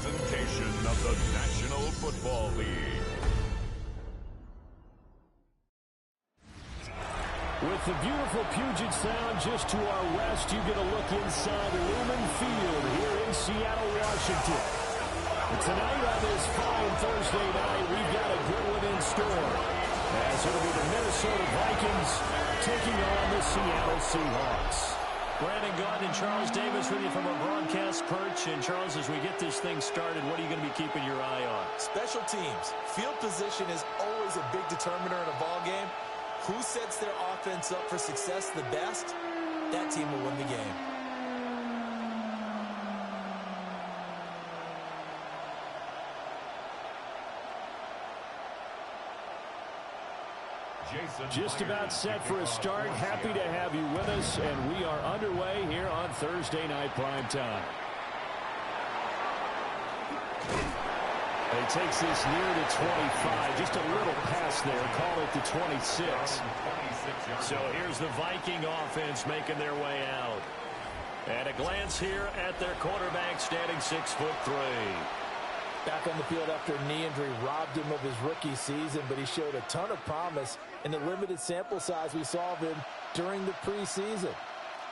presentation of the National Football League. With the beautiful Puget Sound just to our west, you get a look inside Lumen Field here in Seattle, Washington. And tonight on this fine Thursday night, we've got a good one in store, as it'll be the Minnesota Vikings taking on the Seattle Seahawks. Brandon Gaudin and Charles Davis with you from our broadcast perch. And Charles, as we get this thing started, what are you going to be keeping your eye on? Special teams. Field position is always a big determiner in a ball game. Who sets their offense up for success the best, that team will win the game. Just about set for a start. Happy to have you with us, and we are underway here on Thursday Night Primetime. He takes this near the 25. Just a little pass there. Call it the 26. So here's the Viking offense making their way out. And a glance here at their quarterback, standing 6'3". Back on the field after a knee injury robbed him of his rookie season, but he showed a ton of promise in the limited sample size we saw of him during the preseason.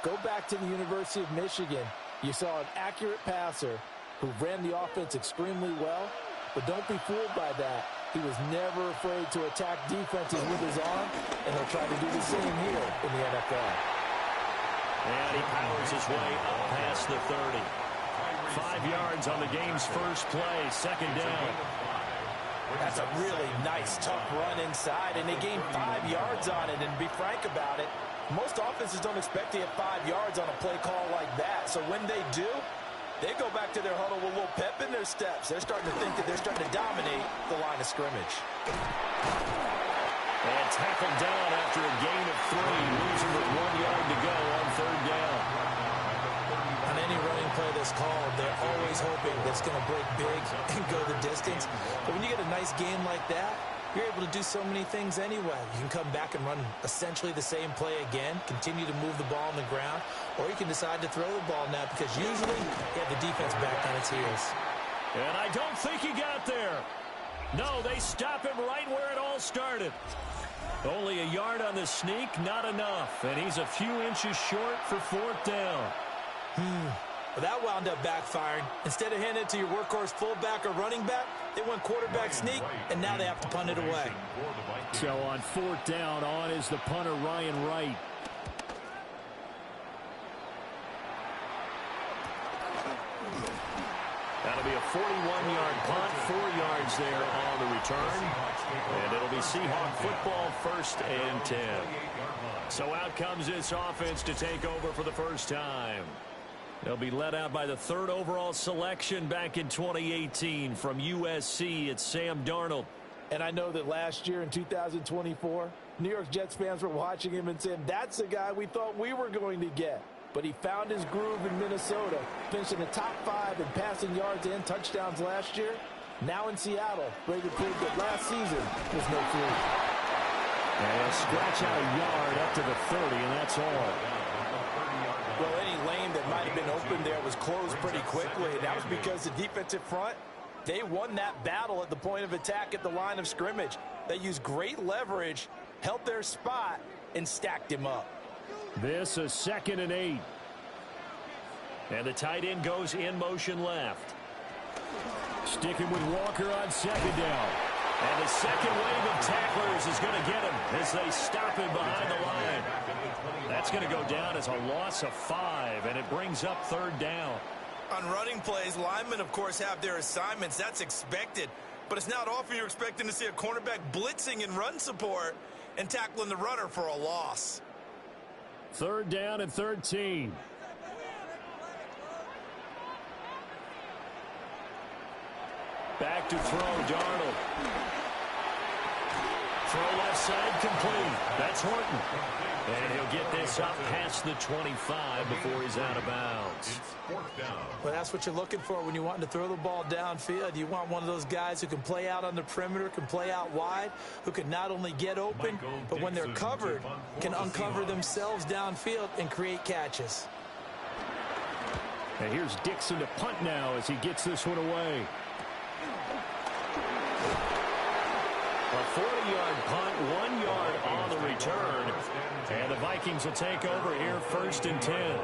Go back to the University of Michigan. You saw an accurate passer who ran the offense extremely well, but don't be fooled by that. He was never afraid to attack defenses with his arm, and he'll try to do the same here in the NFL. And he powers his way up past the 30. 5 yards on the game's first play, second down. That's a really nice, tough run inside, and they gained 5 yards on it. And to be frank about it, most offenses don't expect to get 5 yards on a play call like that. So when they do, they go back to their huddle with a little pep in their steps. They're starting to think that they're starting to dominate the line of scrimmage. And tackled down after a gain of 3, losing with 1 yard to go on third down. On any running play that's called, they're always hoping that it's going to break big and go the distance. But when you get a nice game like that, you're able to do so many things anyway. You can come back and run essentially the same play again, continue to move the ball on the ground, or you can decide to throw the ball now because usually you have the defense back on its heels. And I don't think he got there. No, they stop him right where it all started. Only a yard on the sneak, not enough. And he's a few inches short for fourth down. Well, that wound up backfiring. Instead of handing it to your workhorse fullback or running back, they went quarterback sneak, and now they have to punt it away. So on fourth down, on is the punter, Ryan Wright. That'll be a 41-yard punt, 4 yards there on the return. And it'll be Seahawk football, 1st and 10. So out comes this offense to take over for the first time. They'll be led out by the 3rd overall selection back in 2018 from USC. It's Sam Darnold. And I know that last year in 2024, New York Jets fans were watching him and saying, that's the guy we thought we were going to get. But he found his groove in Minnesota, finishing the top 5 in passing yards and touchdowns last year. Now in Seattle, ready to prove that last season was no fluke. And he'll scratch out a yard up to the 30, and that's all. Well, any lane that might have been open there was closed pretty quickly. That was because the defensive front, they won that battle at the point of attack at the line of scrimmage. They used great leverage, held their spot, and stacked him up. This is 2nd and 8. And the tight end goes in motion left. Sticking with Walker on 2nd down. And the second wave of tacklers is going to get him as they stop him behind the line. That's going to go down as a loss of 5, and it brings up 3rd down. On running plays, linemen, of course, have their assignments. That's expected. But it's not often you're expecting to see a cornerback blitzing in run support and tackling the runner for a loss. 3rd down and 13. Back to throw, Darnold. Throw left side, complete. That's Horton. And he'll get this up past the 25 before he's out of bounds. Well, that's what you're looking for when you want to throw the ball downfield. You want one of those guys who can play out on the perimeter, can play out wide, who can not only get open, but when they're covered, can uncover themselves downfield and create catches. And here's Dixon to punt now as he gets this one away. A 40-yard punt, 1 yard on the return. And the Vikings will take over here, 1st and 10.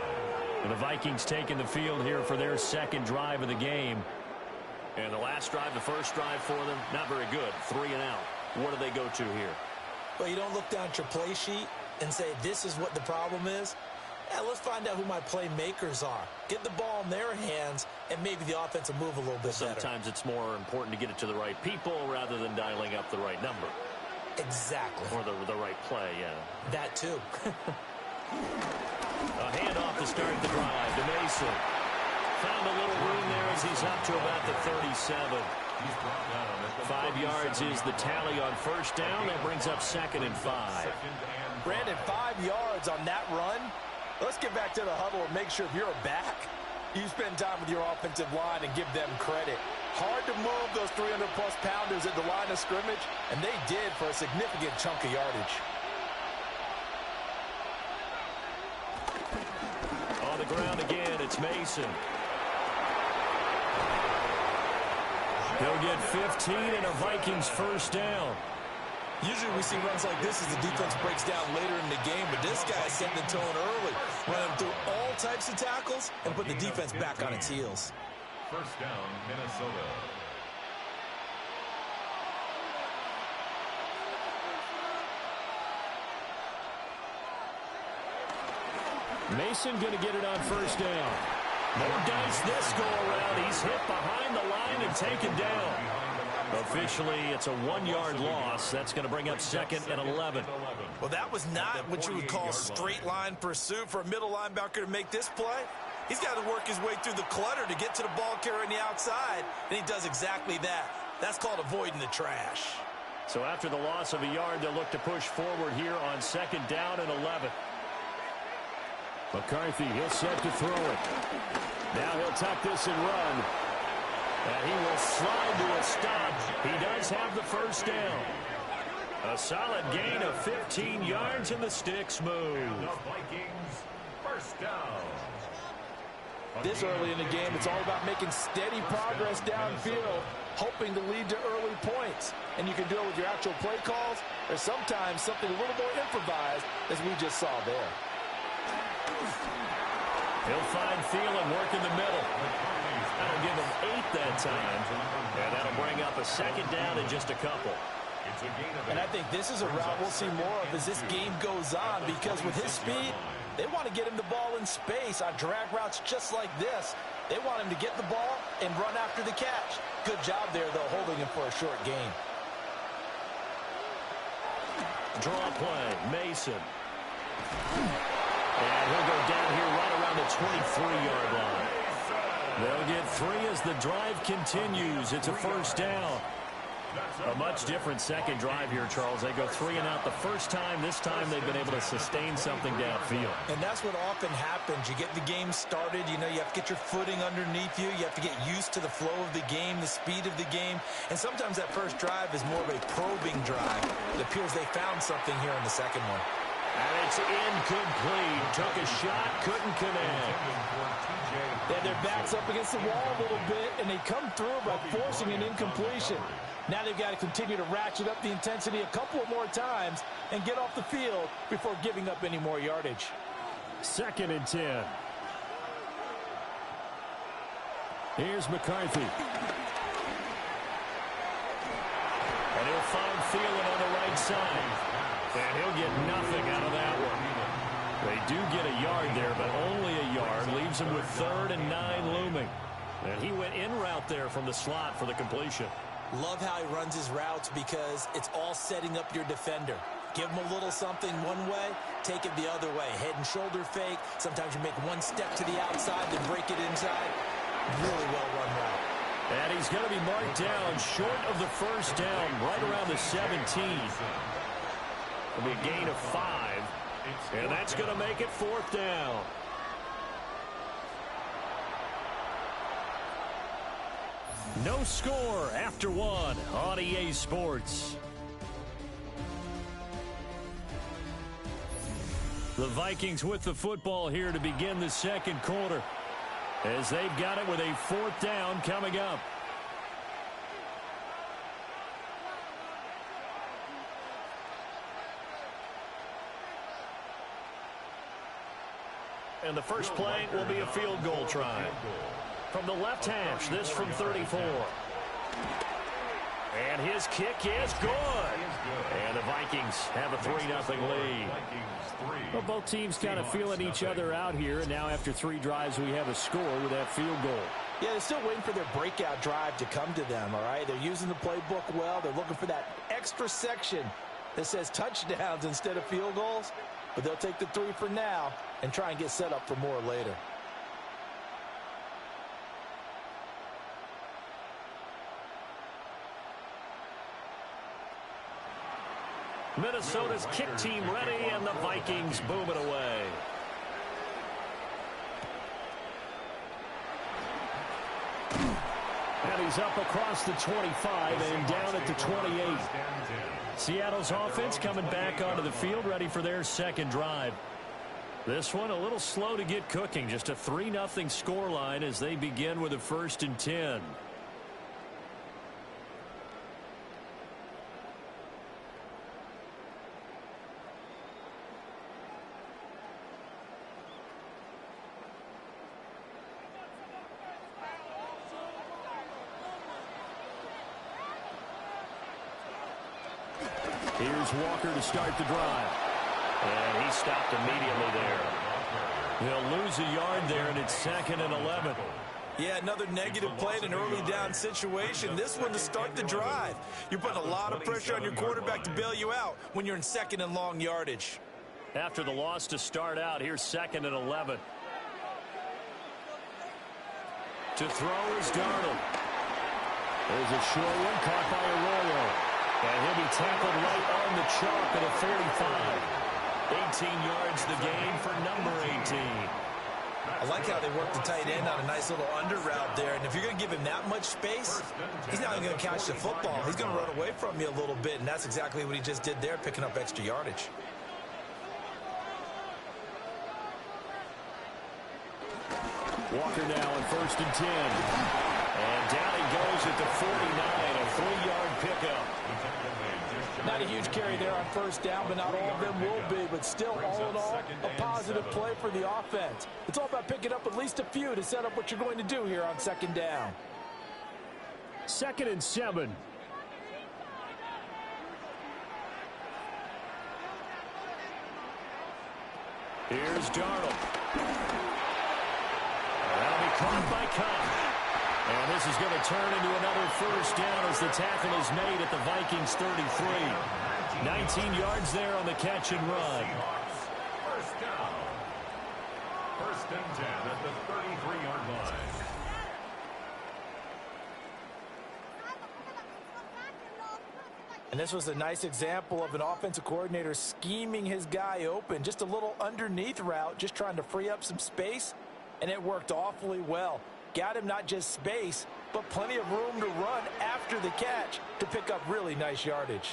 And the Vikings taking the field here for their second drive of the game. And the last drive, the first drive for them, not very good. 3 and out. What do they go to here? Well, you don't look down at your play sheet and say, this is what the problem is. Yeah, let's find out who my playmakers are. Get the ball in their hands, and maybe the offense will move a little bit better. Sometimes it's more important to get it to the right people rather than dialing up the right number. Exactly. Or the right play, yeah. That too. A handoff to start the drive to Mason. Found a little room there as he's up to about the 37. 5 yards is the tally on first down. That brings up 2nd and 5. Brandon, 5 yards on that run. Let's get back to the huddle and make sure if you're back, you spend time with your offensive line and give them credit. Hard to move those 300-plus pounders at the line of scrimmage, and they did for a significant chunk of yardage. On the ground again, it's Mason. He'll get 15 and a Vikings first down. Usually we see runs like this as the defense breaks down later in the game, but this guy set the tone early, running through all types of tackles and put the defense back on its heels. First down, Minnesota. Mason going to get it on first down. No dice this go around. He's hit behind the line and taken down. Officially, it's a 1-yard loss. That's going to bring up 2nd and 11. Well, that was not what you would call straight line pursuit for a middle linebacker to make this play. He's got to work his way through the clutter to get to the ball carrier on the outside, and he does exactly that. That's called avoiding the trash. So after the loss of a yard, they'll look to push forward here on 2nd down and 11. McCarthy, he'll set to throw it. Now he'll tuck this and run. And he will slide to a stop. He does have the first down. A solid gain of 15 yards, and the sticks move. The Vikings, first down. This early in the game, it's all about making steady progress downfield, hoping to lead to early points. And you can do it with your actual play calls, or sometimes something a little more improvised, as we just saw there. He'll find Thielen work in the middle. That'll give him 8 that time. And that'll bring up a 2nd down in just a couple. And I think this is a route we'll see more of as this game goes on, because with his speed, they want to get him the ball in space on drag routes just like this. They want him to get the ball and run after the catch. Good job there, though, holding him for a short gain. Draw play, Mason. And he'll go down here right around the 23-yard line. They'll get 3 as the drive continues. It's a first down. A much different second drive here, Charles. They go 3 and out the first time. This time they've been able to sustain something downfield. And that's what often happens. You get the game started. You know, you have to get your footing underneath you. You have to get used to the flow of the game, the speed of the game. And sometimes that first drive is more of a probing drive. It appears they found something here in the second one. And it's incomplete. Took a shot, couldn't connect. Yeah, their backs up against the wall a little bit, and they come through by forcing an incompletion. Now they've got to continue to ratchet up the intensity a couple of more times and get off the field before giving up any more yardage. 2nd and 10. Here's McCarthy. And he'll find Thielen on the right side. And he'll get nothing out of that one. They do get a yard there, but only a yard. Leaves him with 3rd and 9 looming. And he went in route there from the slot for the completion. Love how he runs his routes because it's all setting up your defender. Give him a little something one way, take it the other way. Head and shoulder fake. Sometimes you make one step to the outside, then break it inside. Really well-run route. And he's going to be marked down short of the first down, right around the 17. It'll be a gain of 5. And that's going to make it 4th down. No score after 1 on EA Sports. The Vikings with the football here to begin the second quarter. as they've got it with a 4th down coming up. And the first play will be a field goal try. From the left hash, this from 34. And his kick is good. And the Vikings have a 3-0 lead. Well, both teams kind of feeling each other out here. And now after 3 drives, we have a score with that field goal. Yeah, they're still waiting for their breakout drive to come to them, all right? They're using the playbook well. They're looking for that extra section that says touchdowns instead of field goals. But they'll take the 3 for now and try and get set up for more later. Minnesota's kick team ready, and the Vikings boom it away. And he's up across the 25 and down at the 28. Seattle's offense coming back onto the field, ready for their second drive. This one a little slow to get cooking. Just a 3-0 scoreline as they begin with a 1st and 10. Here's Walker to start the drive. And he stopped immediately there. He'll lose a yard there, and it's 2nd and 11. Yeah, another negative play in an early down situation. This one to start the drive. You're putting a lot of pressure on your quarterback to bail you out when you're in 2nd and long yardage. After the loss to start out, here's 2nd and 11. To throw is Darnold. There's a short one caught by Arroyo. And he'll be tackled right on the chalk at a 45. 18 yards the gain for number 18. I like how they work the tight end on a nice little under route there. And if you're going to give him that much space, he's not even going to catch the football. He's going to run away from you a little bit, and that's exactly what he just did there, picking up extra yardage. Walker now on 1st and 10. And down he goes at the 49, a 3-yard pickup. Not a huge carry there on 1st down, but not all of them will be. But still, all in all, a positive play for the offense. It's all about picking up at least a few to set up what you're going to do here on 2nd down. 2nd and 7. Here's Darnold. That'll be caught by Cobb. And this is going to turn into another 1st down as the tackle is made at the Vikings 33. 19 yards there on the catch and run. 1st down. 1st and 10 at the 33-yard line. And this was a nice example of an offensive coordinator scheming his guy open. Just a little underneath route, just trying to free up some space, and it worked awfully well. Got him not just space, but plenty of room to run after the catch to pick up really nice yardage.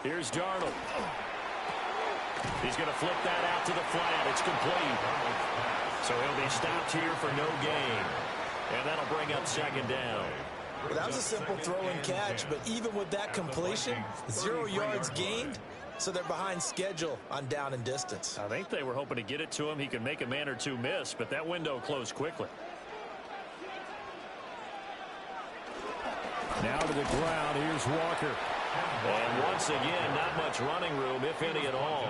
Here's Darnold. He's going to flip that out to the flat. It's complete. So he'll be stopped here for no gain. And that'll bring up 2nd down. Well, that was a simple throw and catch, but even with that completion, 0 yards gained. So they're behind schedule on down and distance. I think they were hoping to get it to him. He could make a man or two miss, but that window closed quickly. Now to the ground. Here's Walker. And once again, not much running room, if any at all.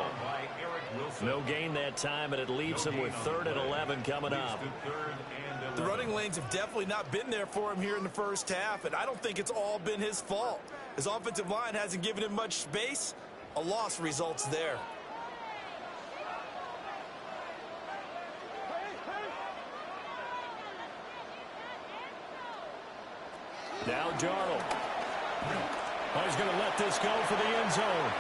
No gain that time, and it leaves him with 3rd and 11 coming up. The running lanes have definitely not been there for him here in the 1st half, and I don't think it's all been his fault. His offensive line hasn't given him much space. A loss results there. Now Darnold. Oh, he's going to let this go for the end zone.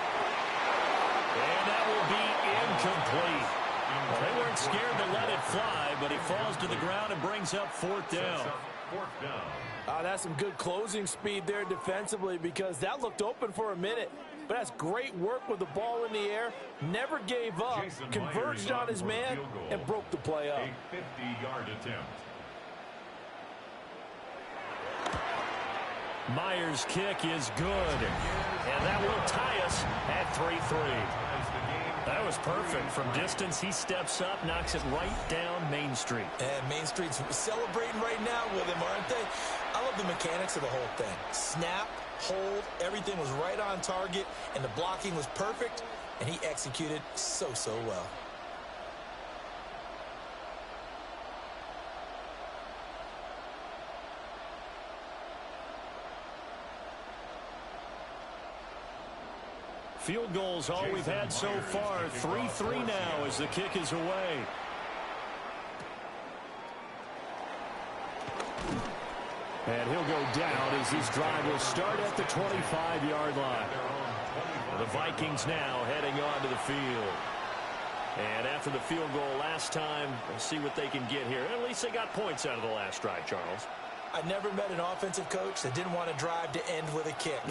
And that will be incomplete. Well, they weren't scared to let it fly, but he falls to the ground and brings up 4th down. That's some good closing speed there defensively, because that looked open for a minute. but has great work with the ball in the air, never gave up, converged on his man, and broke the play up. A 50-yard attempt. Myers' kick is good, and that will tie us at 3-3. That was perfect. From distance, he steps up, knocks it right down Main Street. And Main Street's celebrating right now with him, aren't they? I love the mechanics of the whole thing. Snap, hold, everything was right on target, and the blocking was perfect, and he executed so well. Field goals all we've had so far. 3-3 now as the kick is away. And he'll go down as this drive will start at the 25-yard line. The Vikings now heading onto the field. And after the field goal last time, we'll see what they can get here. At least they got points out of the last drive, Charles. I never met an offensive coach that didn't want to drive to end with a kick.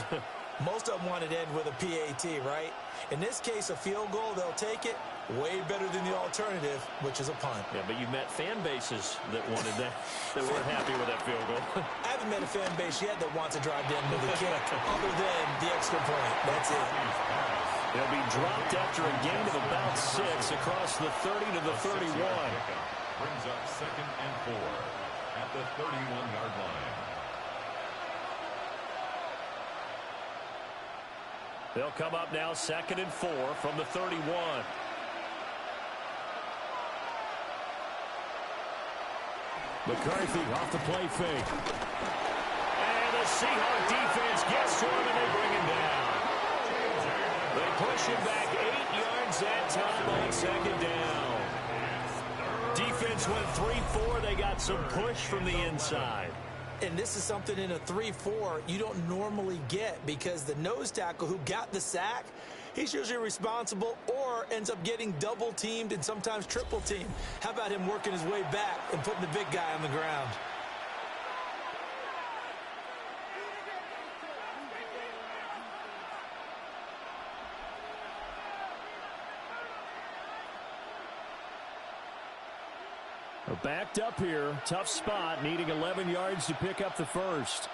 Most of them wanted to end with a PAT, right? In this case, a field goal, they'll take it. Way better than the alternative, which is a punt. Yeah, but you met fan bases that wanted that, that weren't happy with that field goal. I haven't met a fan base yet that wants to drive to end with a kick, other than the extra point. That's it. They'll be dropped after a gain of about 6 across the 30 to the 31. Brings up 2nd and 4 at the 31-yard line. They'll come up now 2nd and 4 from the 31. McCarthy off the play fake. And the Seahawk defense gets to him and they bring him down. They push him back 8 yards that time on 2nd down. Defense went 3-4. They got some push from the inside. And this is something in a 3-4 you don't normally get, because the nose tackle who got the sack, he's usually responsible or ends up getting double teamed and sometimes triple teamed. How about him working his way back and putting the big guy on the ground? Backed up here. Tough spot, needing 11 yards to pick up the first.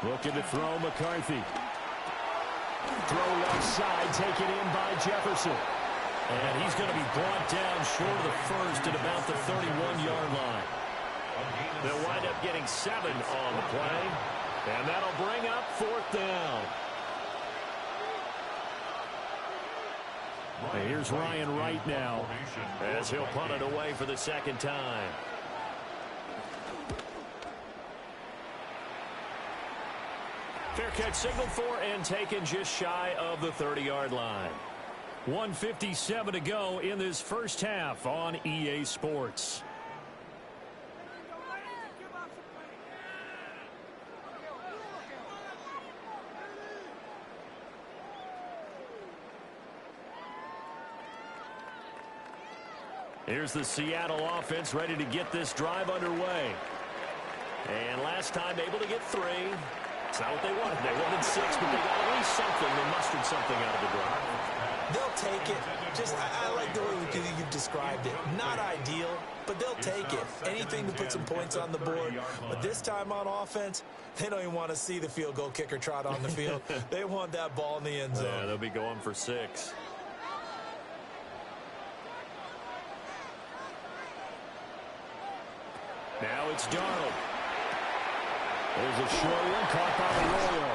Looking to throw McCarthy. Throw left side, taken in by Jefferson. And he's going to be brought down short of the first at about the 31-yard line. They'll wind up getting 7 on the play. And that'll bring up 4th down. Here's Ryan Wright now, as he'll punt it away for the 2nd time. Fair catch signaled for and taken just shy of the 30-yard line. 1:57 to go in this first half on EA Sports. Here's the Seattle offense ready to get this drive underway. And last time able to get 3. It's not what they wanted. They wanted 6, but they got at least something. They mustered something out of the drive. They'll take it. Just, I like the way you've described it. Not ideal, but they'll take it. Anything to put some points on the board. But this time on offense, they don't even want to see the field goal kicker trot on the field. They want that ball in the end zone. Yeah, they'll be going for 6. Now it's Darnold. There's a short one caught by Arroyo.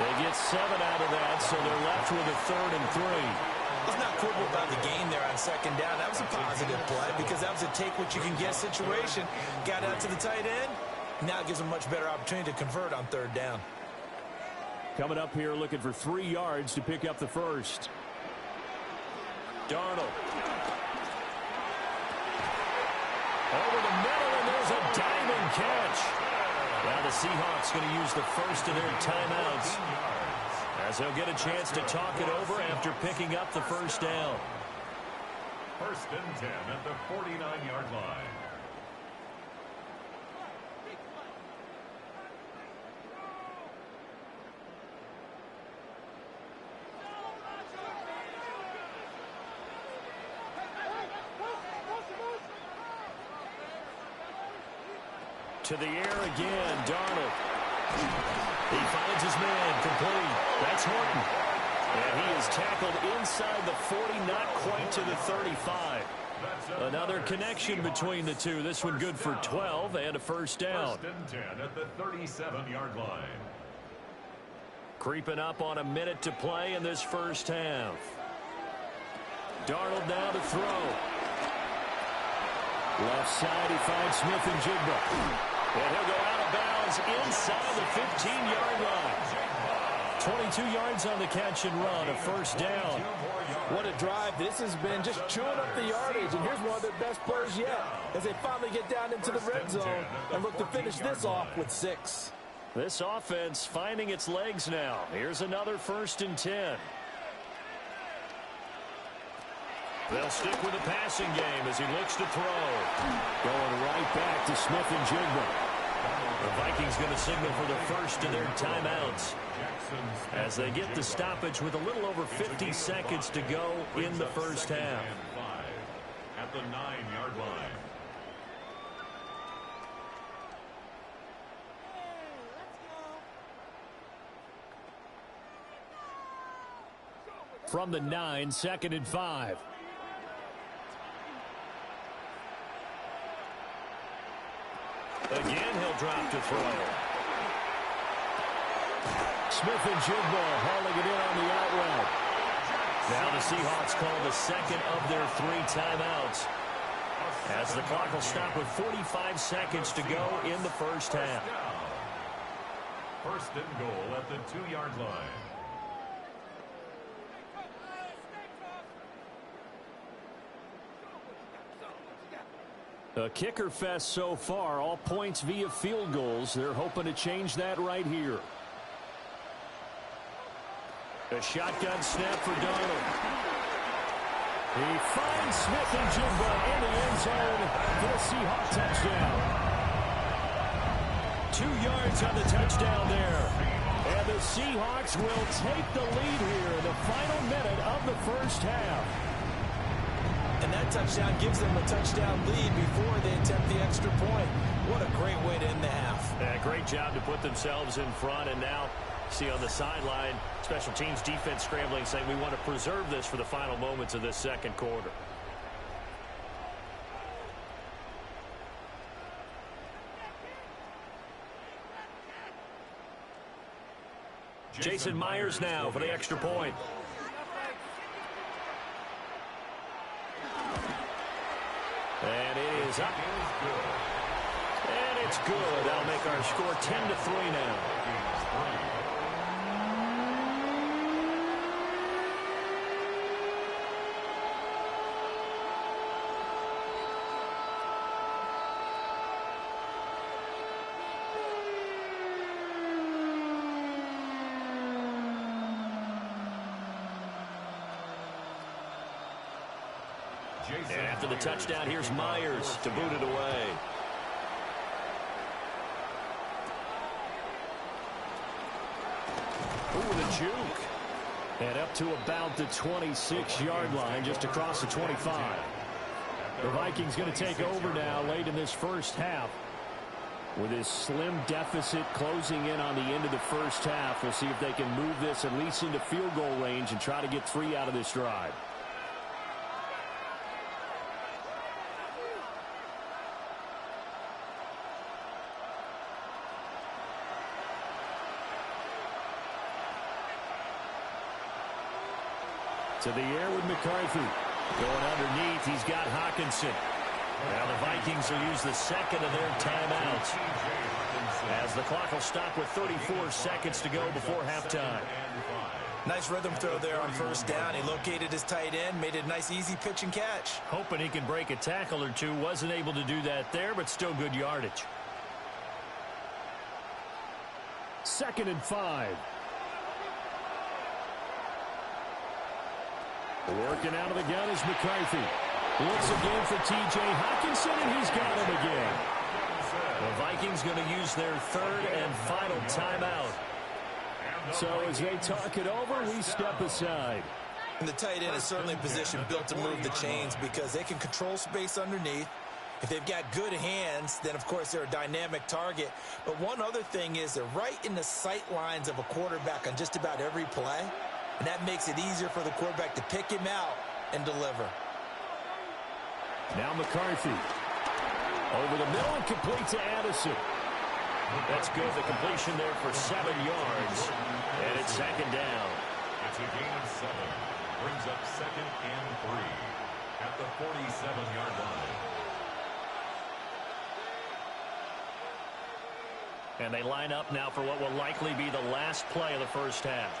They get 7 out of that, so they're left with a 3rd and 3. Let's not quibble about the gain there on 2nd down. That was a positive play because that was a take-what-you-can-get situation. Got out to the tight end. Now it gives them a much better opportunity to convert on 3rd down. Coming up here looking for 3 yards to pick up the first. Darnold. Over the middle, and there's a diamond catch. Now the Seahawks going to use the first of their timeouts, as they'll get a chance to talk it over after picking up the first down. 1st and 10 at the 49-yard line. To the air again, Darnold. He finds his man, complete. That's Horton. And he is tackled inside the 40, not quite to the 35. Another connection between the two. This one good for 12 and a first down. First and 10 at the 37-yard line. Creeping up on a minute to play in this first half. Darnold now to throw. Left side, he finds Smith and Jigba. And he'll go out of bounds inside the 15-yard line. 22 yards on the catch and run, a first down. What a drive. This has been just chewing up the yardage. And here's one of their best plays yet as they finally get down into the red zone and look to finish this off with 6. This offense finding its legs now. Here's another first and 10. They'll stick with the passing game as he looks to throw. Going right back to Smith and Jigba. The Vikings going to signal for the first of their timeouts as they get the stoppage with a little over 50 seconds to go in the first half. At the 9-yard line. From the 9, 2nd and 5. Again, he'll drop to throw. Smith and Jigba hauling it in on the out route. Now the Seahawks call the second of their 3 timeouts as the clock will stop with 45 seconds to go in the first half. First and goal at the 2-yard line. A kicker fest so far, all points via field goals. They're hoping to change that right here. A shotgun snap for Darnold. He finds Smith and Jigba in the end zone for the Seahawks touchdown. 2 yards on the touchdown there. And the Seahawks will take the lead here in the final minute of the first half. And that touchdown gives them a touchdown lead before they attempt the extra point. What a great way to end the half. Yeah, great job to put themselves in front. And now, see on the sideline, special teams defense scrambling, saying we want to preserve this for the final moments of this second quarter. Jason Myers now for the extra point. And it is up. And it's good. That'll make our score 10-3 now. And after the touchdown, here's Myers to boot it away. Ooh, the juke. And up to about the 26-yard line, just across the 25. The Vikings going to take over now late in this first half. With his slim deficit closing in on the end of the first half, we'll see if they can move this at least into field goal range and try to get 3 out of this drive. To the air with McCarthy. Going underneath, he's got Hawkinson. Now the Vikings will use the second of their timeouts as the clock will stop with 34 seconds to go before halftime. Nice rhythm throw there on first down. He located his tight end, made it a nice easy pitch and catch. Hoping he can break a tackle or two. Wasn't able to do that there, but still good yardage. 2nd and 5. Working out of the gun is McCarthy. Looks again for T.J. Hawkinson, and he's got him again. The Vikings going to use their third and final timeout. So as they talk it over, we step aside. And the tight end is certainly a position built to move the chains because they can control space underneath. If they've got good hands, then, of course, they're a dynamic target. But one other thing is they're right in the sight lines of a quarterback on just about every play, and that makes it easier for the quarterback to pick him out and deliver. Now McCarthy. Over the middle and complete to Addison. That's good. The completion there for 7 yards. And it's second down. It's a gain of 7. Brings up 2nd and 3 at the 47-yard line. And they line up now for what will likely be the last play of the first half.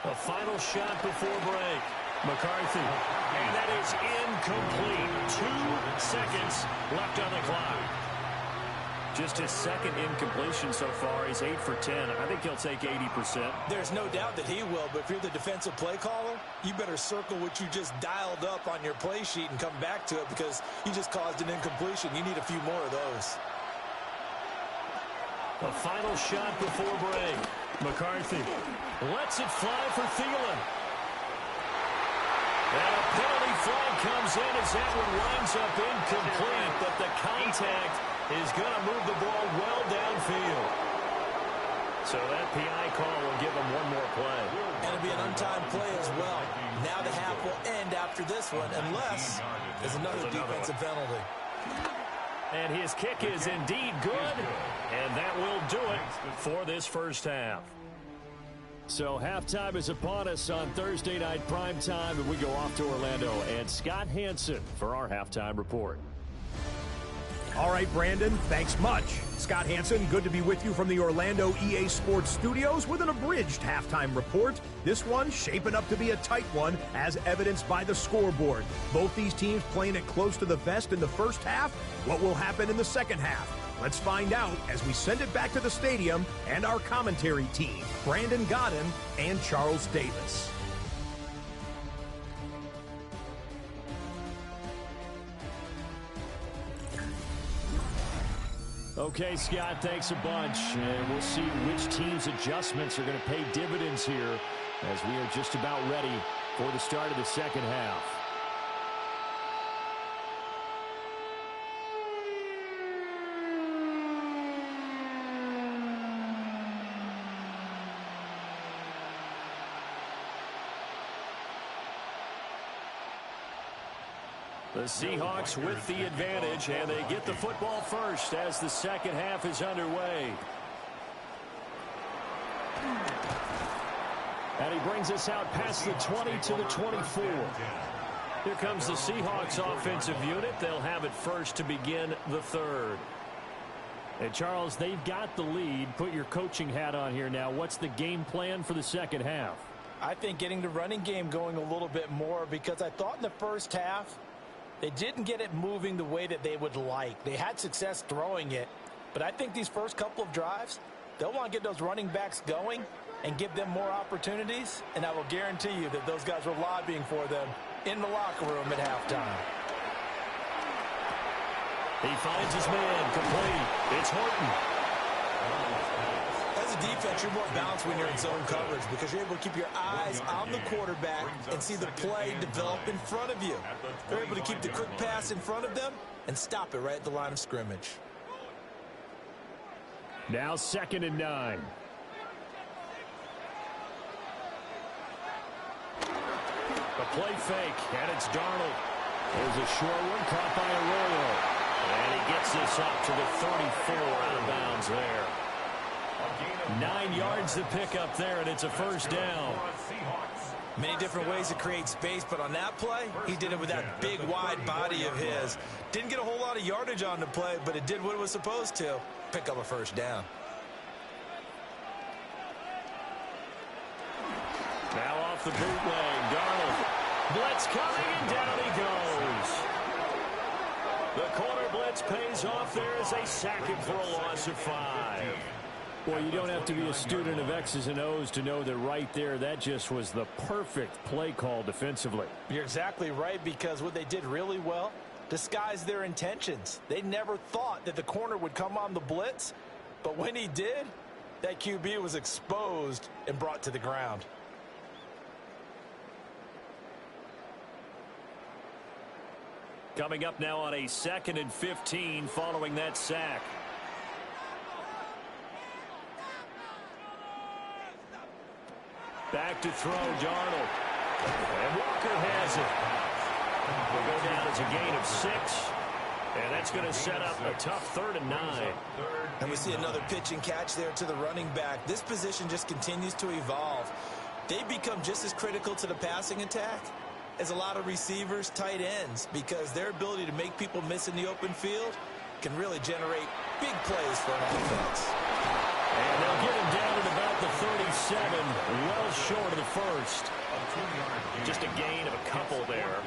A final shot before break. McCarthy. And that is incomplete. 2 seconds left on the clock. Just his second incompletion so far. He's 8 for 10. I think he'll take 80%. There's no doubt that he will, but if you're the defensive play caller, you better circle what you just dialed up on your play sheet and come back to it because you just caused an incompletion. You need a few more of those. A final shot before break. McCarthy lets it fly for Thielen. And a penalty flag comes in as that one winds up incomplete, but the contact is going to move the ball well downfield. So that PI call will give him one more play. And it'll be an untimed play as well. Now the half will end after this one, unless there's another defensive penalty. And his kick is indeed good, and that will do it for this first half. So halftime is upon us on Thursday night primetime, and we go off to Orlando. And Scott Hansen for our halftime report. All right, Brandon, thanks much. Scott Hansen, good to be with you from the Orlando EA Sports Studios with an abridged halftime report. This one shaping up to be a tight one, as evidenced by the scoreboard. Both these teams playing it close to the vest in the first half. What will happen in the second half? Let's find out as we send it back to the stadium and our commentary team, Brandon Godden and Charles Davis. Okay, Scott, thanks a bunch. And we'll see which team's adjustments are going to pay dividends here as we are just about ready for the start of the second half. The Seahawks with the advantage, and they get the football first as the second half is underway. And he brings us out past the 20 to the 24. Here comes the Seahawks offensive unit. They'll have it first to begin the third. And Charles, they've got the lead. Put your coaching hat on here now. What's the game plan for the second half? I think getting the running game going a little bit more, because I thought in the first half they didn't get it moving the way that they would like. They had success throwing it, but I think these first couple of drives, they'll want to get those running backs going and give them more opportunities, and I will guarantee you that those guys were lobbying for them in the locker room at halftime. He finds his man complete. It's Horton. As a defense, you're more balanced when you're in zone coverage because you're able to keep your eyes on the quarterback and see the play develop in front of you. They're able to keep the quick pass in front of them and stop it right at the line of scrimmage. Now 2nd and 9. A play fake, and it's Darnold. There's a short one caught by Arroyo. And he gets this up to the 34 out of bounds there. 9 yards to pick up there, and it's a first down. Many different ways to create space, but on that play, he did it with that big, wide body of his. Didn't get a whole lot of yardage on the play, but it did what it was supposed to. Pick up a first down. Now off the bootleg, Darnold. Blitz coming, and down he goes. The corner blitz pays off there as they sack him for a loss of 5. Well, you don't have to be a student of X's and O's to know that right there, that just was the perfect play call defensively. You're exactly right, because what they did really well, disguised their intentions. They never thought that the corner would come on the blitz, but when he did, that QB was exposed and brought to the ground. Coming up now on a 2nd and 15 following that sack. Back to throw, Darnold. And Walker has it. Will go down as a gain of 6. And that's going to set up a tough 3rd and 9. And we see another pitch and catch there to the running back. This position just continues to evolve. They become just as critical to the passing attack as a lot of receivers, tight ends, because their ability to make people miss in the open field can really generate big plays for an offense. And they'll get him down at about the 37, well short of the first. Just a gain of a couple there.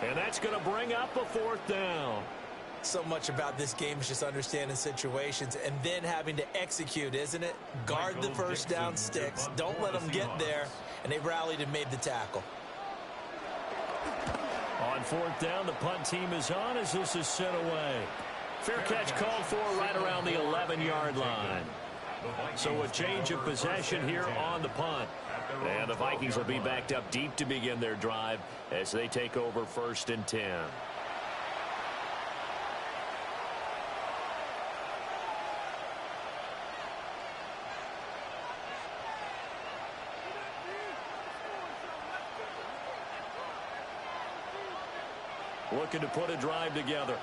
And that's going to bring up a 4th down. So much about this game is just understanding situations and then having to execute, isn't it? Guard the first down sticks. Don't let them get there. And they rallied and made the tackle. On 4th down, the punt team is on as this is sent away. Fair catch called for right around the 11-yard line. So a change of possession here on the punt. And the Vikings will be backed up deep to begin their drive as they take over 1st and 10. Looking to put a drive together.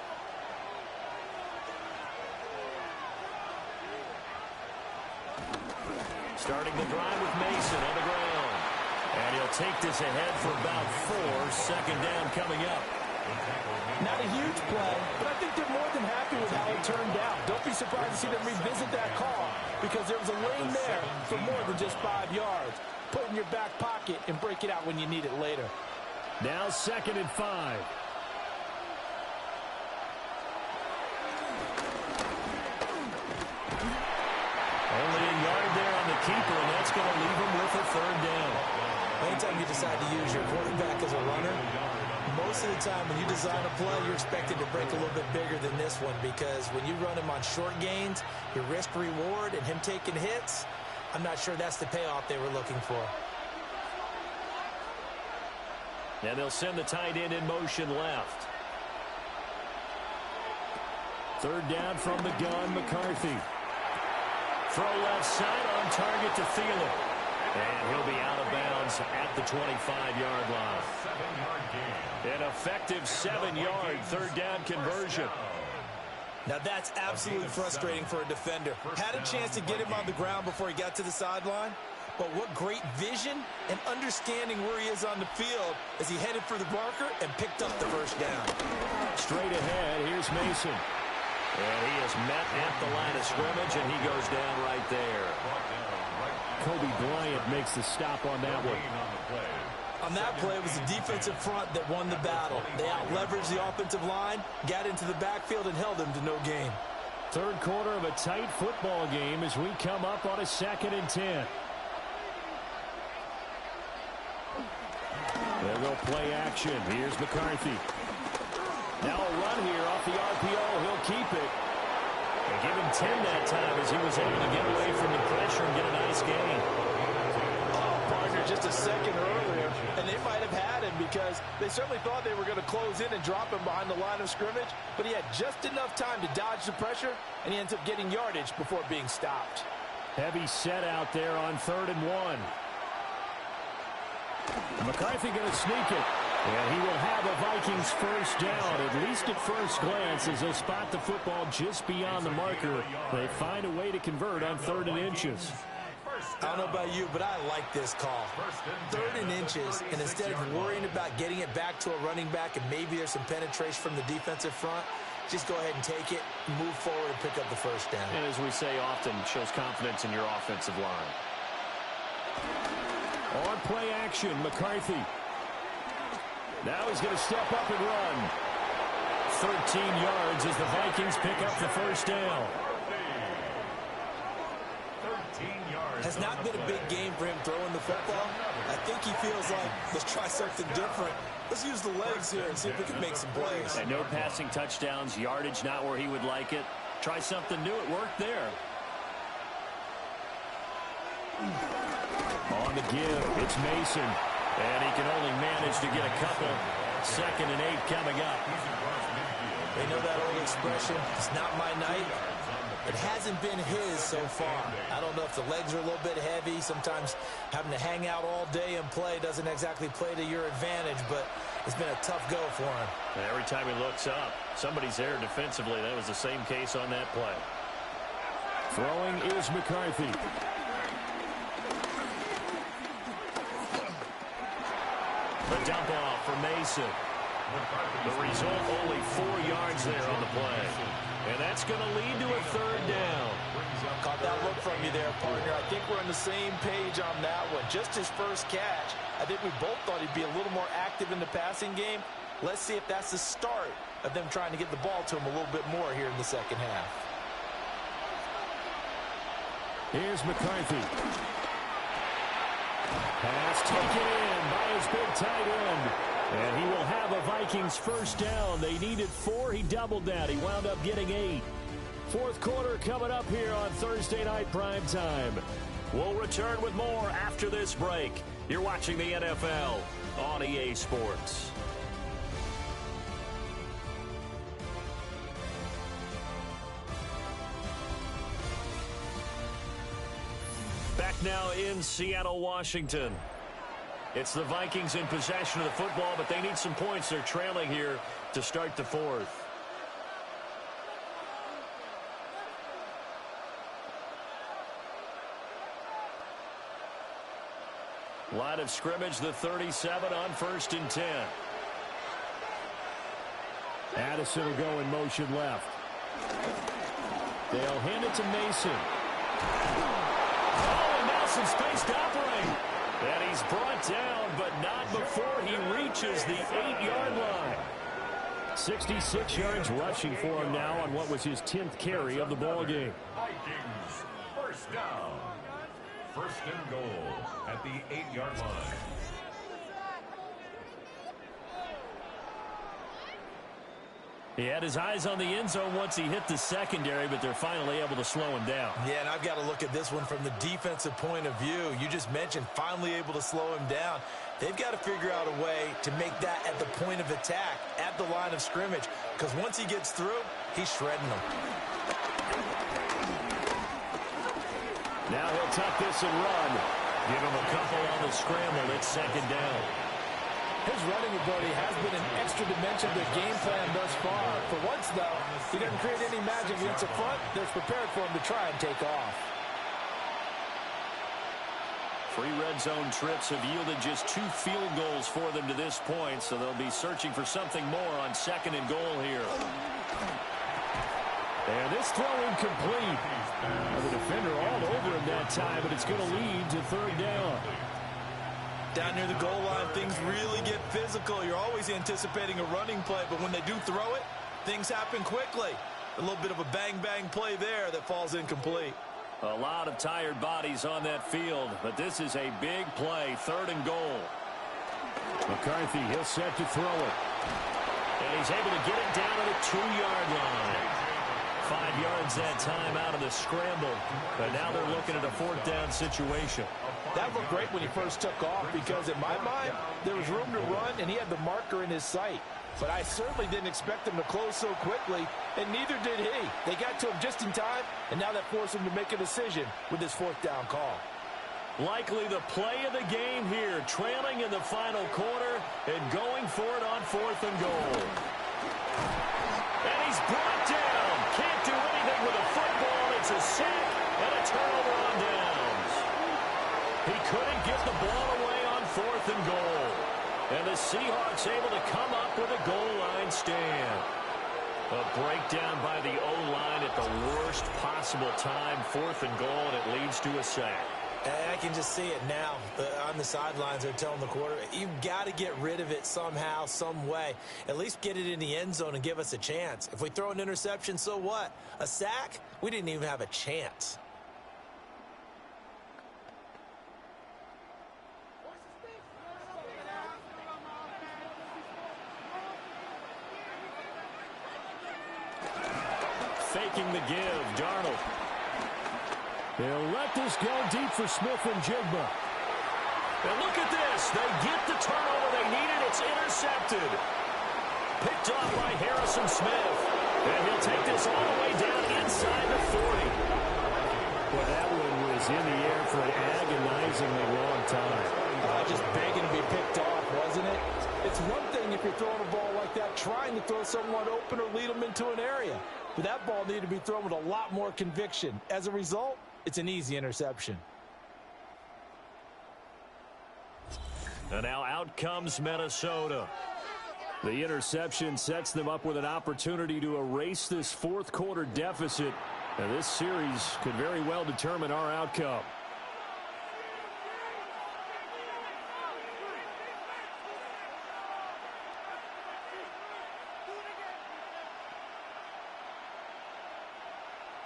Starting the drive with Mason on the ground. And he'll take this ahead for about 4. 2nd down coming up. Not a huge play, but I think they're more than happy with how it turned out. Don't be surprised to see them revisit that call because there was a lane there for more than just 5 yards. Put it in your back pocket and break it out when you need it later. Now 2nd and 5. Only a yard there on the keeper, and that's going to leave him with a 3rd down. Anytime you decide to use your quarterback as a runner, most of the time when you design a play, you're expected to break a little bit bigger than this one because when you run him on short gains, your risk-reward and him taking hits, I'm not sure that's the payoff they were looking for. And they'll send the tight end in motion left. 3rd down from the gun, McCarthy. Throw left side on target to Thielen. And he'll be out of bounds at the 25-yard line. 7-yard gain. An effective 7-yard 3rd down conversion. Now that's absolutely frustrating for a defender. Had a chance to get him on the ground before he got to the sideline, but what great vision and understanding where he is on the field as he headed for the marker and picked up the 1st down. Straight ahead, here's Mason. And he is met at the line of scrimmage, and he goes down right there. Kobe Bryant makes the stop on that one. On that play, it was the defensive front that won the battle. They out-leveraged the offensive line, got into the backfield, and held him to no gain. 3rd quarter of a tight football game as we come up on a 2nd and 10. They'll go play action. Here's McCarthy. Now a run here off the RPO. He'll keep it. They give him 10 that time as he was able to get away from the pressure and get a nice gain. Oh, partner, just a second earlier, and they might have had him because they certainly thought they were going to close in and drop him behind the line of scrimmage, but he had just enough time to dodge the pressure, and he ends up getting yardage before being stopped. Heavy set out there on 3rd and 1. McCarthy going to sneak it. And he will have a Vikings 1st down, at least at first glance, as they'll spot the football just beyond the marker. They find a way to convert on 3rd and inches. I don't know about you, but I like this call. 3rd and inches, and instead of worrying about getting it back to a running back and maybe there's some penetration from the defensive front, just go ahead and take it, move forward, and pick up the 1st down. And as we say often, shows confidence in your offensive line. On play action, McCarthy. Now he's going to step up and run. 13 yards as the Vikings pick up the 1st down. Has not been a big game for him throwing the football. I think he feels like, let's try something different. Let's use the legs here and see if we can make some plays. And no passing touchdowns, yardage not where he would like it. Try something new. It worked there. On the give, it's Mason. And he can only manage to get a couple. 2nd and 8 coming up. They know that old expression, it's not my night. It hasn't been his so far. I don't know if the legs are a little bit heavy. Sometimes having to hang out all day and play doesn't exactly play to your advantage, but it's been a tough go for him. Every time he looks up, somebody's there defensively. That was the same case on that play. Throwing is McCarthy. The dump off for Mason. The result, only 4 yards there on the play. And that's going to lead to a 3rd down. Caught that look from you there, partner. I think we're on the same page on that one. Just his first catch. I think we both thought he'd be a little more active in the passing game. Let's see if that's the start of them trying to get the ball to him a little bit more here in the second half. Here's McCarthy. Pass taken in by his big tight end. And he will have a Vikings first down. They needed 4. He doubled that. He wound up getting 8. Fourth quarter coming up here on Thursday Night Prime Time. We'll return with more after this break. You're watching the NFL on EA Sports. Back now in Seattle, Washington. It's the Vikings in possession of the football, but they need some points. They're trailing here to start the 4th. Line of scrimmage, the 37 on 1st and 10. Addison will go in motion left. They'll hand it to Mason. Oh, and now some space to operate. And he's brought down, but not before he reaches the 8-yard line. 66 yards rushing for him now on what was his 10th carry of the ball game. Vikings, first down. 1st and goal at the 8-yard line. He had his eyes on the end zone once he hit the secondary, but they're finally able to slow him down. Yeah, and I've got to look at this one from the defensive point of view. You just mentioned finally able to slow him down. They've got to figure out a way to make that at the point of attack, at the line of scrimmage, because once he gets through, he's shredding them. Now he'll tuck this and run. Give him a couple on the scramble. It's 2nd down. His running ability has been an extra dimension to the game plan thus far. For once, though, he doesn't create any magic against the front that's prepared for him to try and take off. 3 red zone trips have yielded just 2 field goals for them to this point, so they'll be searching for something more on 2nd and goal here. And this throw incomplete. The defender all over him that time, but it's going to lead to 3rd down. Down near the goal line, things really get physical. You're always anticipating a running play, but when they do throw it, things happen quickly. A little bit of a bang-bang play there that falls incomplete. A lot of tired bodies on that field, but this is a big play, 3rd and goal. McCarthy, he'll set to throw it. And he's able to get it down to the 2-yard line. 5 yards that time out of the scramble. But now they're looking at a 4th down situation. That looked great when he first took off because, in my mind, there was room to run, and he had the marker in his sight. But I certainly didn't expect him to close so quickly, and neither did he. They got to him just in time, and now that forced him to make a decision with his 4th down call. Likely the play of the game here, trailing in the final quarter and going for it on 4th and goal. And he's brought down. Can't do anything with a football. It's a sack and a turnover on downs. He couldn't get the ball away on 4th and goal. And the Seahawks able to come up with a goal line stand. A breakdown by the O-line at the worst possible time. 4th and goal, and it leads to a sack. And I can just see it now. On the sidelines, they're telling the quarterback, you've got to get rid of it somehow, some way. At least get it in the end zone and give us a chance. If we throw an interception, so what? A sack? We didn't even have a chance. Faking the give, Darnold. They'll let this go deep for Smith and Jigba. And look at this. They get the turnover they needed. It's intercepted. Picked off by Harrison Smith. And he'll take this all the way down inside the 40. Well, that one was in the air for an agonizingly long time. Just begging to be picked off, wasn't it? It's one thing if you're throwing a ball like that, trying to throw someone open or lead them into an area. But that ball needed to be thrown with a lot more conviction. As a result, it's an easy interception. And now out comes Minnesota. The interception sets them up with an opportunity to erase this fourth quarter deficit. And this series could very well determine our outcome.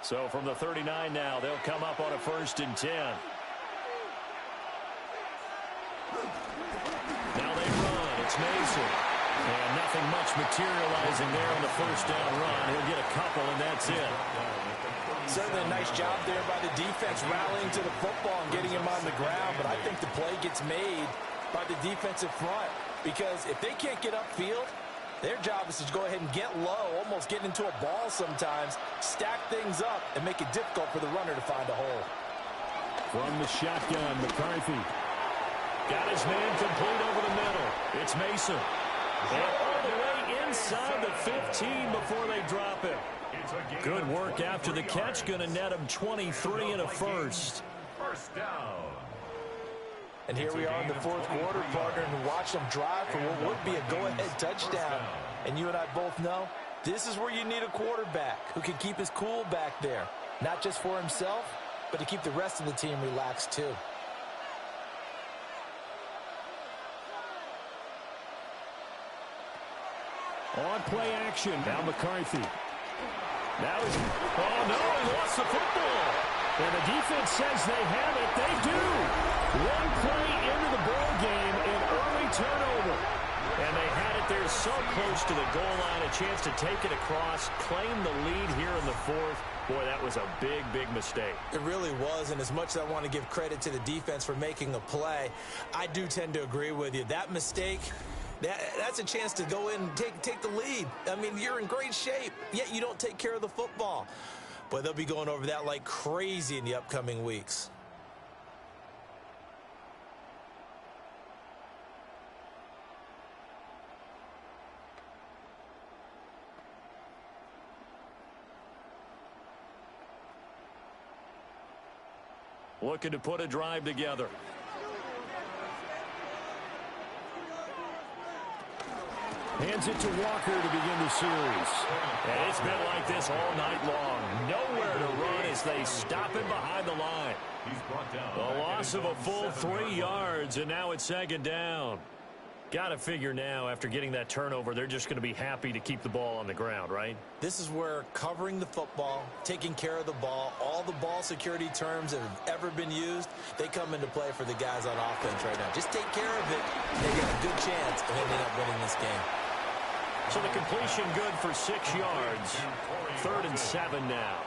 So from the 39 now, they'll come up on a 1st and 10. Now they run. It's Mason. And nothing much materializing there on the 1st down run. He'll get a couple, and that's it. Certainly a nice job there by the defense rallying to the football and getting him on the ground. But I think the play gets made by the defensive front. Because if they can't get upfield, their job is to go ahead and get low, almost get into a ball sometimes, stack things up, and make it difficult for the runner to find a hole. From the shotgun, McCarthy. Got his man complete over the middle. It's Mason. And all the way inside the 15 before they drop him. Good work after the catch. Going to net him 23 and a first. First down. And here we are in the fourth quarter, partner, and watch them drive for what would be a go-ahead touchdown. And you and I both know this is where you need a quarterback who can keep his cool back there. Not just for himself, but to keep the rest of the team relaxed too. On play action. Now McCarthy. Now he's... Oh, no, he lost the football. And the defense says they have it. They do. One play into the ball game, an early turnover. And they had it there so close to the goal line, a chance to take it across, claim the lead here in the fourth. Boy, that was a big, big mistake. It really was, and as much as I want to give credit to the defense for making a play, I do tend to agree with you. That mistake... That's a chance to go in and take the lead. I mean, you're in great shape, yet you don't take care of the football. But they'll be going over that like crazy in the upcoming weeks. Looking to put a drive together. Hands it to Walker to begin the series. And it's been like this all night long. Nowhere to run as they stop him behind the line. A loss of a full 3 yards, and now it's 2nd down. Got to figure now, after getting that turnover, they're just going to be happy to keep the ball on the ground, right? This is where covering the football, taking care of the ball, all the ball security terms that have ever been used, they come into play for the guys on offense right now. Just take care of it, and they got a good chance of ending up winning this game. So the completion good for 6 yards. 3rd and 7 now.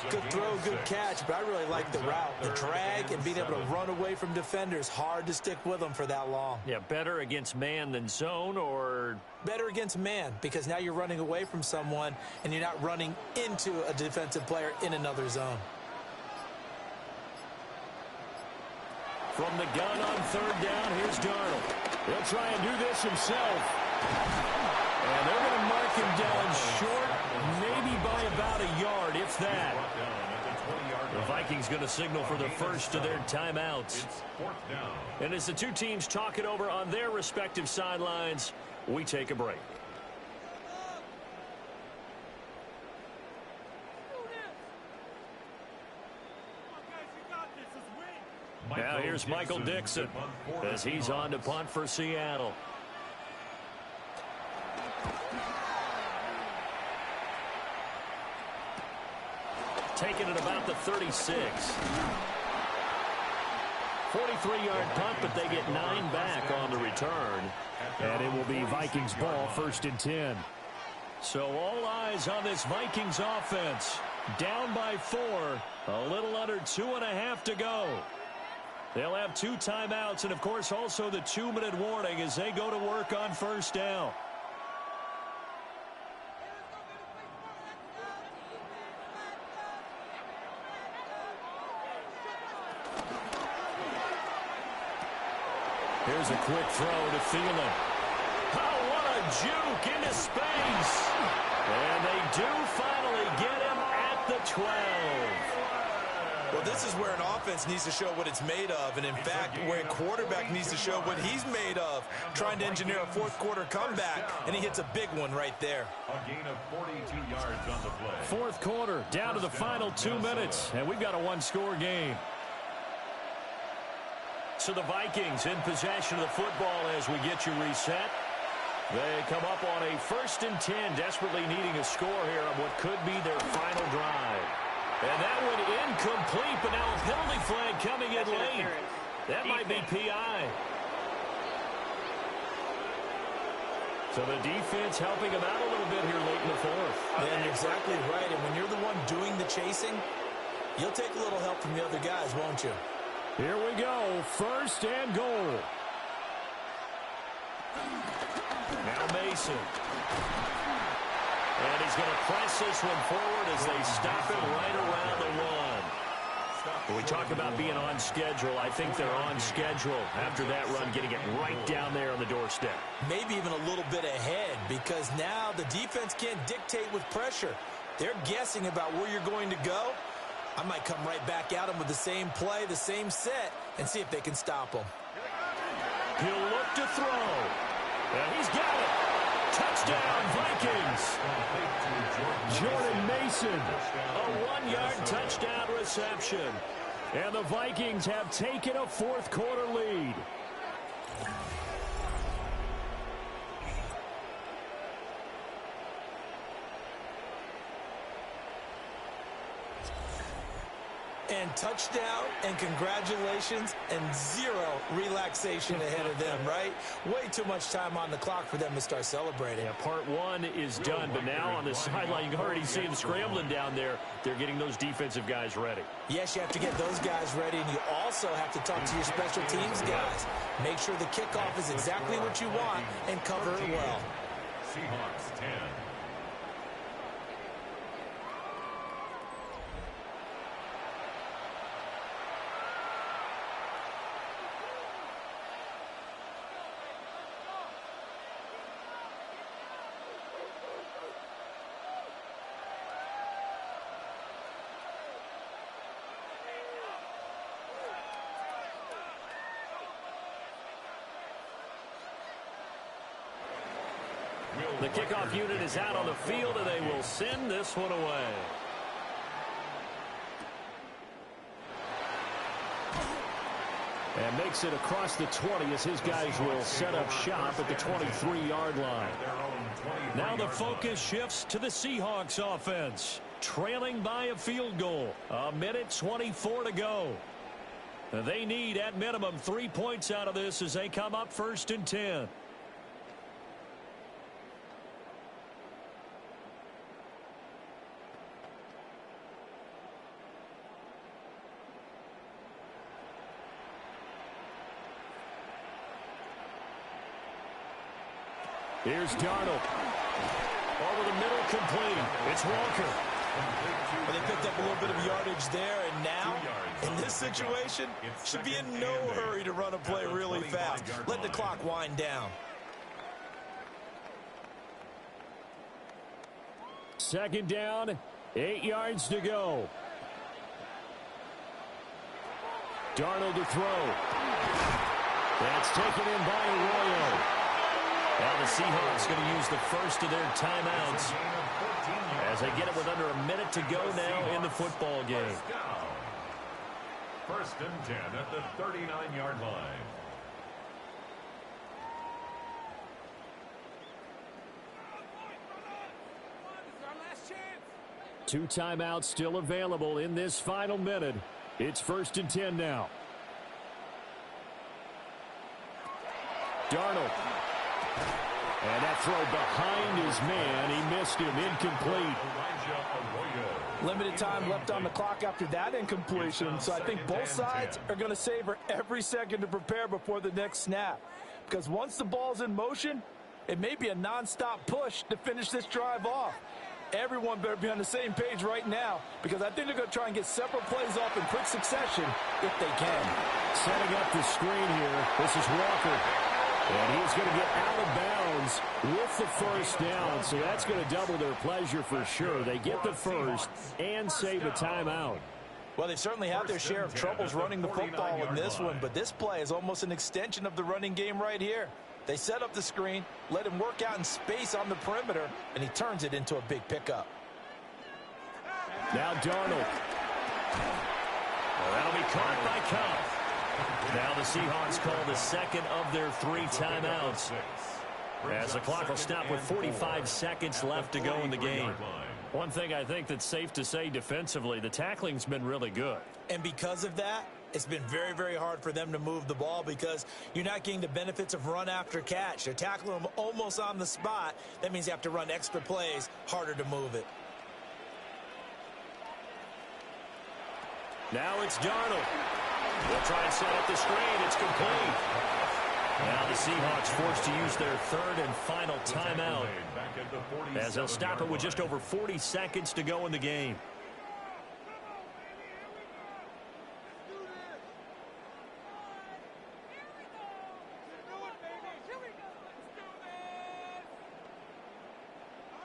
Good throw, good catch, but I really like the route. The drag and being able to run away from defenders. Hard to stick with them for that long. Yeah, better against man than zone, or... Better against man, because now you're running away from someone and you're not running into a defensive player in another zone. From the gun on 3rd down, here's Darnold. He'll try and do this himself. And they're going to mark him down short, maybe by about a yard, if that. The Vikings going to signal for the first of their timeouts. And as the two teams talk it over on their respective sidelines, we take a break. Now here's Michael Dixon as he's on to punt for Seattle. Taking it about the 36. 43-yard punt, but they get 9 back on the return. And it will be Vikings ball, 1st and 10. So all eyes on this Vikings offense. Down by 4. A little under 2.5 to go. They'll have 2 timeouts and, of course, also the 2-minute warning as they go to work on 1st down. Here's a quick throw to Thielen. Oh, what a juke into space. And they do finally get him at the 12. Well, this is where an offense needs to show what it's made of. And, in fact, where a quarterback needs to show what he's made of, trying to engineer a fourth-quarter comeback, and he hits a big one right there. A gain of 42 yards on the play. Fourth quarter, down to the final 2 minutes, and we've got a one-score game. So the Vikings in possession of the football as we get you reset. They come up on a 1st and 10, desperately needing a score here on what could be their final drive. And that one incomplete, but now a penalty flag coming in late. That might be PI. So the defense helping him out a little bit here late in the fourth. And exactly right. And when you're the one doing the chasing, you'll take a little help from the other guys, won't you? Here we go. 1st and goal. Now Mason. And he's going to press this one forward as they stop him right around the 1. When we talk about being on schedule, I think they're on schedule after that run, getting it right down there on the doorstep. Maybe even a little bit ahead, because now the defense can't dictate with pressure. They're guessing about where you're going to go. I might come right back at them with the same play, the same set, and see if they can stop them. He'll look to throw. And he's got it. Touchdown, Vikings. Jordan Mason. A 1-yard touchdown reception. And the Vikings have taken a fourth-quarter lead. And touchdown, and congratulations, and zero relaxation ahead of them, right? Way too much time on the clock for them to start celebrating. Yeah, part 1 is done, but now on the sideline, you can already see them scrambling down there. They're getting those defensive guys ready. Yes, you have to get those guys ready, and you also have to talk to your special teams guys. Make sure the kickoff is exactly what you want and cover it well. Seahawks 10. The kickoff unit is out on the field, and they will send this one away. And makes it across the 20 as his guys will set up shop at the 23-yard line. Now the focus shifts to the Seahawks offense, trailing by a field goal. 1:24 to go. They need, at minimum, 3 points out of this as they come up 1st and 10. Here's Darnold. Over the middle, complete. It's Walker. Well, they picked up a little bit of yardage there, and now, in this situation, should be in no hurry to run a play really fast. Let the clock wind down. 2nd down, 8 yards to go. Darnold to throw. That's taken in by Arroyo. Now the Seahawks going to use the first of their timeouts as they get it with under a minute to go now in the football game. 1st and 10 at the 39-yard line. Two timeouts still available in this final minute. It's 1st and 10 now. Darnold. And that throw behind his man. He missed him. Incomplete. Limited time left on the clock after that incompletion. So I think both sides are going to savor every second to prepare before the next snap. Because once the ball's in motion, it may be a nonstop push to finish this drive off. Everyone better be on the same page right now, because I think they're going to try and get several plays off in quick succession if they can. Setting up the screen here. This is Walker. And he's going to get out of bounds with the first down. So that's going to double their pleasure for sure. They get the first and save a timeout. Well, they've certainly had their share of troubles running the football in this one, but this play is almost an extension of the running game right here. They set up the screen, let him work out in space on the perimeter, and he turns it into a big pickup. Now Darnold. Well, that'll be caught by Cobb. Now the Seahawks call the second of their 3 timeouts, as the clock will stop with 45 seconds left to go in the game. One thing I think that's safe to say defensively, the tackling's been really good. And because of that, it's been very, very hard for them to move the ball because you're not getting the benefits of run after catch. They're tackling them almost on the spot. That means you have to run extra plays, harder to move it. Now it's Darnold. They'll try and set up the screen. It's complete. Now the Seahawks forced to use their third and final timeout, as they'll stop it with just over 40 seconds to go in the game.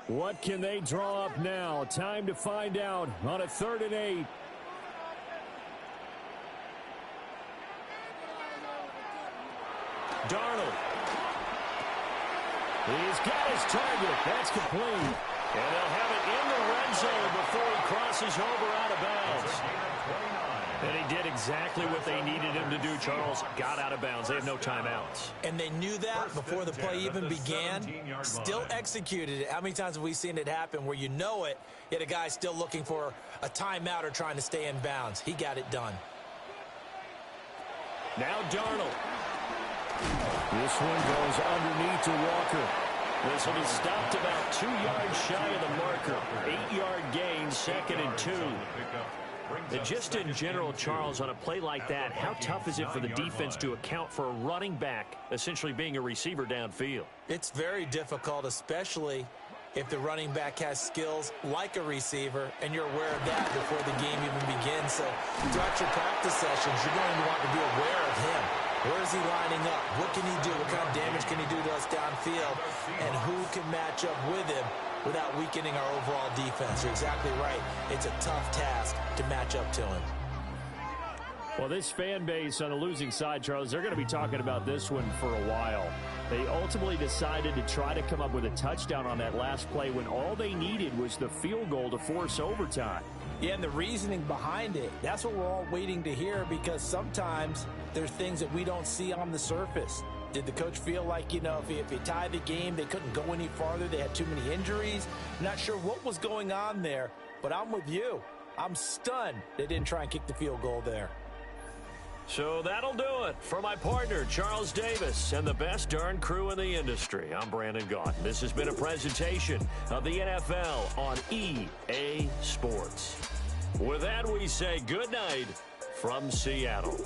What can they draw up now? Time to find out on a 3rd and 8. Darnold. He's got his target. That's complete. And they'll have it in the red zone before he crosses over out of bounds. And he did exactly what they needed him to do, Charles. Got out of bounds. They have no timeouts. And they knew that before the play even began. Still executed it. How many times have we seen it happen where you know it, yet a guy's still looking for a timeout or trying to stay in bounds? He got it done. Now Darnold. This one goes underneath to Walker. This will be stopped about 2 yards shy of the marker. 8-yard gain, 2nd and 2. And just in general, Charles, on a play like that, how tough is it for the defense to account for a running back essentially being a receiver downfield? It's very difficult, especially if the running back has skills like a receiver, and you're aware of that before the game even begins. So throughout your practice sessions, you're going to want to be aware of him. Where is he lining up? What can he do? What kind of damage can he do to us downfield? And who can match up with him without weakening our overall defense? You're exactly right. It's a tough task to match up to him. Well, this fan base on the losing side, Charles, they're going to be talking about this one for a while. They ultimately decided to try to come up with a touchdown on that last play when all they needed was the field goal to force overtime. Yeah, and the reasoning behind it, that's what we're all waiting to hear, because sometimes there's things that we don't see on the surface. Did the coach feel like, you know, if he tied the game, they couldn't go any farther, they had too many injuries? I'm not sure what was going on there, but I'm with you. I'm stunned they didn't try and kick the field goal there. So that'll do it for my partner, Charles Davis, and the best darn crew in the industry. I'm Brandon Gaudin. This has been a presentation of the NFL on EA Sports. With that, we say good night from Seattle.